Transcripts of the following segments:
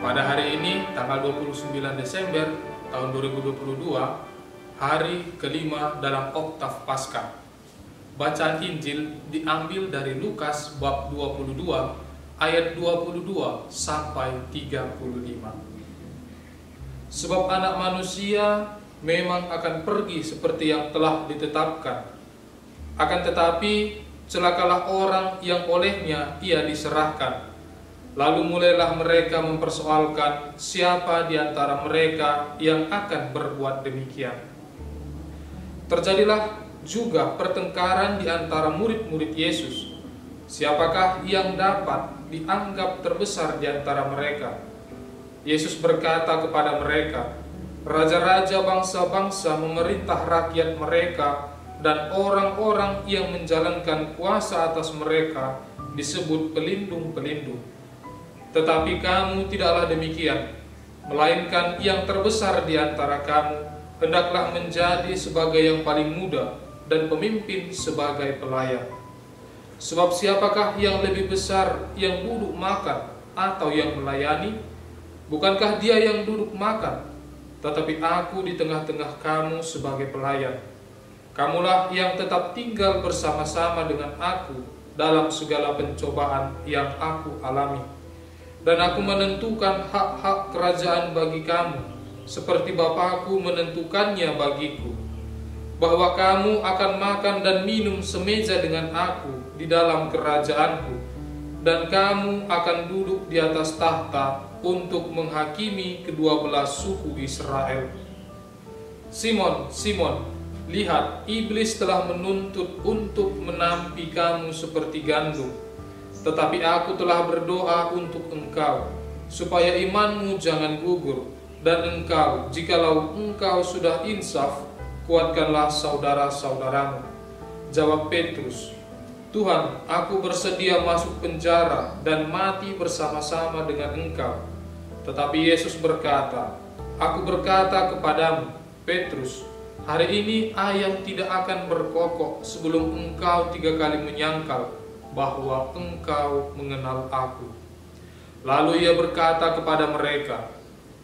Pada hari ini, tanggal 29 Desember tahun 2022, hari kelima dalam oktav Paskah. Bacaan Injil diambil dari Lukas bab 22 ayat 22 sampai 35. Sebab anak manusia memang akan pergi seperti yang telah ditetapkan. Akan tetapi celakalah orang yang olehnya ia diserahkan. Lalu mulailah mereka mempersoalkan siapa di antara mereka yang akan berbuat demikian. Terjadilah juga pertengkaran di antara murid-murid Yesus. Siapakah yang dapat dianggap terbesar di antara mereka? Yesus berkata kepada mereka, raja-raja bangsa-bangsa memerintah rakyat mereka, dan orang-orang yang menjalankan kuasa atas mereka disebut pelindung-pelindung. Tetapi kamu tidaklah demikian, melainkan yang terbesar di antara kamu hendaklah menjadi sebagai yang paling muda dan pemimpin sebagai pelayan. Sebab siapakah yang lebih besar, yang duduk makan atau yang melayani? Bukankah dia yang duduk makan? Tetapi aku di tengah-tengah kamu sebagai pelayan. Kamulah yang tetap tinggal bersama-sama dengan aku dalam segala pencobaan yang aku alami. Dan aku menentukan hak-hak kerajaan bagi kamu, seperti Bapakku menentukannya bagiku, bahwa kamu akan makan dan minum semeja dengan aku di dalam kerajaanku, dan kamu akan duduk di atas tahta untuk menghakimi kedua belas suku Israel. Simon, Simon, lihat, iblis telah menuntut untuk menampi kamu seperti gandum. Tetapi aku telah berdoa untuk engkau, supaya imanmu jangan gugur, dan engkau, jikalau engkau sudah insaf, kuatkanlah saudara-saudaramu. Jawab Petrus, Tuhan, aku bersedia masuk penjara dan mati bersama-sama dengan engkau. Tetapi Yesus berkata, aku berkata kepadamu, Petrus, hari ini ayam tidak akan berkokok sebelum engkau 3 kali menyangkal bahwa engkau mengenal aku. Lalu ia berkata kepada mereka,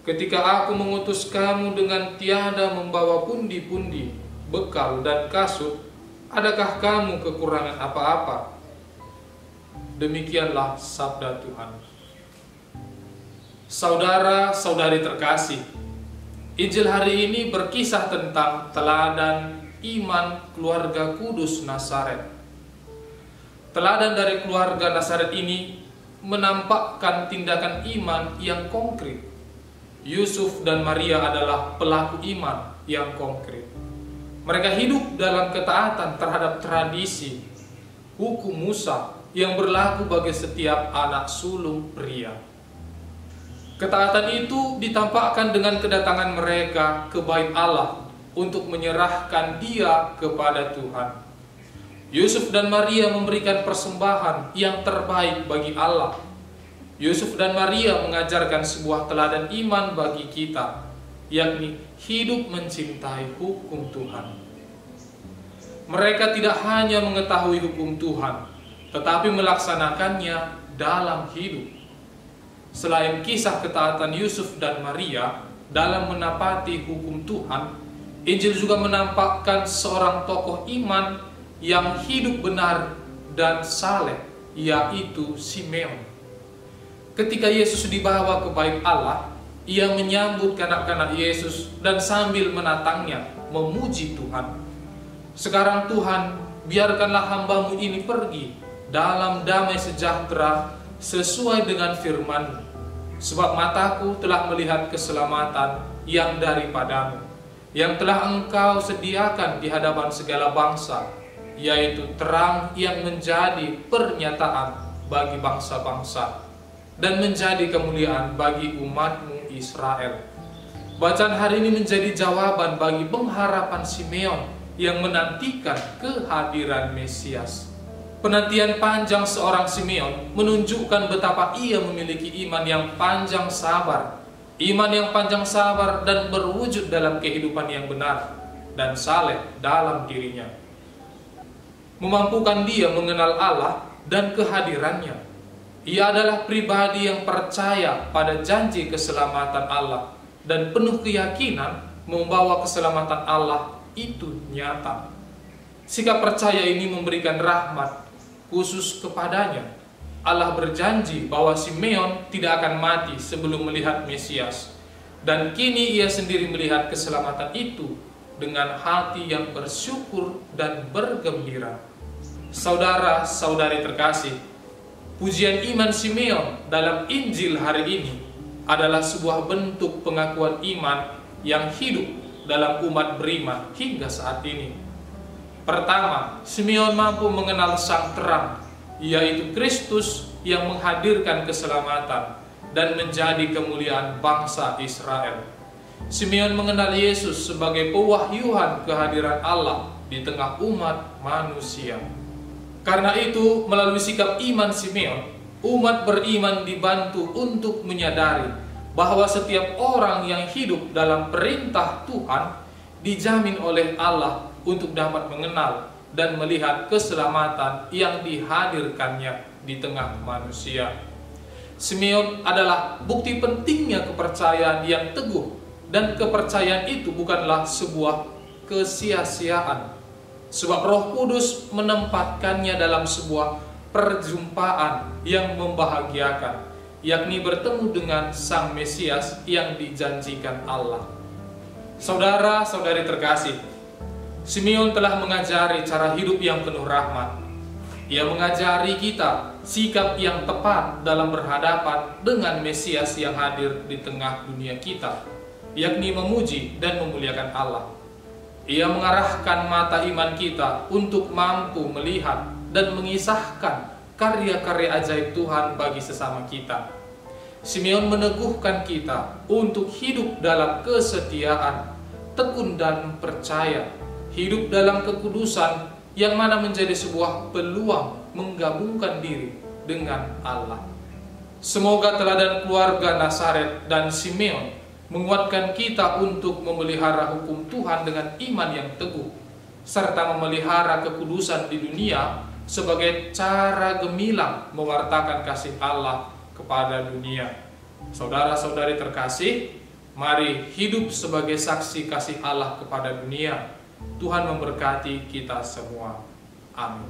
ketika aku mengutus kamu dengan tiada membawa pundi-pundi, bekal dan kasut, adakah kamu kekurangan apa-apa? Demikianlah sabda Tuhan. Saudara-saudari terkasih, Injil hari ini berkisah tentang teladan iman keluarga kudus Nazaret. Teladan dari keluarga Nazaret ini menampakkan tindakan iman yang konkret. Yusuf dan Maria adalah pelaku iman yang konkret. Mereka hidup dalam ketaatan terhadap tradisi hukum Musa yang berlaku bagi setiap anak sulung pria. Ketaatan itu ditampakkan dengan kedatangan mereka ke bait Allah untuk menyerahkan dia kepada Tuhan. Yusuf dan Maria memberikan persembahan yang terbaik bagi Allah. Yusuf dan Maria mengajarkan sebuah teladan iman bagi kita, yakni hidup mencintai hukum Tuhan. Mereka tidak hanya mengetahui hukum Tuhan, tetapi melaksanakannya dalam hidup. Selain kisah ketaatan Yusuf dan Maria dalam menapati hukum Tuhan, Injil juga menampakkan seorang tokoh iman yang hidup benar dan saleh, yaitu Simeon. Ketika Yesus dibawa ke bait Allah, ia menyambut kanak-kanak Yesus dan sambil menatangnya, memuji Tuhan. Sekarang Tuhan, biarkanlah hamba-Mu ini pergi dalam damai sejahtera sesuai dengan firman-Mu, sebab mataku telah melihat keselamatan yang daripada-Mu, yang telah Engkau sediakan di hadapan segala bangsa, yaitu terang yang menjadi pernyataan bagi bangsa-bangsa dan menjadi kemuliaan bagi umat-Mu Israel. Bacaan hari ini menjadi jawaban bagi pengharapan Simeon yang menantikan kehadiran Mesias. Penantian panjang seorang Simeon menunjukkan betapa ia memiliki iman yang panjang sabar. Iman yang panjang sabar dan berwujud dalam kehidupan yang benar dan saleh dalam dirinya. Memampukan dia mengenal Allah dan kehadirannya. Ia adalah pribadi yang percaya pada janji keselamatan Allah dan penuh keyakinan membawa keselamatan Allah itu nyata. Sikap percaya ini memberikan rahmat khusus kepadanya. Allah berjanji bahwa Simeon tidak akan mati sebelum melihat Mesias, dan kini ia sendiri melihat keselamatan itu dengan hati yang bersyukur dan bergembira. Saudara-saudari terkasih, pujian iman Simeon dalam Injil hari ini adalah sebuah bentuk pengakuan iman yang hidup dalam umat beriman hingga saat ini. Pertama, Simeon mampu mengenal sang terang, yaitu Kristus yang menghadirkan keselamatan dan menjadi kemuliaan bangsa Israel. Simeon mengenal Yesus sebagai pewahyuan kehadiran Allah di tengah umat manusia. Karena itu, melalui sikap iman Simeon, umat beriman dibantu untuk menyadari bahwa setiap orang yang hidup dalam perintah Tuhan dijamin oleh Allah untuk dapat mengenal dan melihat keselamatan yang dihadirkannya di tengah manusia. Simeon adalah bukti pentingnya kepercayaan yang teguh, dan kepercayaan itu bukanlah sebuah kesia-siaan, sebab Roh Kudus menempatkannya dalam sebuah perjumpaan yang membahagiakan, yakni bertemu dengan Sang Mesias yang dijanjikan Allah. Saudara-saudari terkasih, Simeon telah mengajari cara hidup yang penuh rahmat. Ia mengajari kita sikap yang tepat dalam berhadapan dengan Mesias yang hadir di tengah dunia kita, yakni memuji dan memuliakan Allah. Ia mengarahkan mata iman kita untuk mampu melihat dan mengisahkan karya-karya ajaib Tuhan bagi sesama kita. Simeon meneguhkan kita untuk hidup dalam kesetiaan, tekun dan percaya, hidup dalam kekudusan yang mana menjadi sebuah peluang menggabungkan diri dengan Allah. Semoga teladan keluarga Nazaret dan Simeon menguatkan kita untuk memelihara hukum Tuhan dengan iman yang teguh, serta memelihara kekudusan di dunia sebagai cara gemilang mewartakan kasih Allah kepada dunia. Saudara-saudari terkasih, mari hidup sebagai saksi kasih Allah kepada dunia. Tuhan memberkati kita semua. Amin.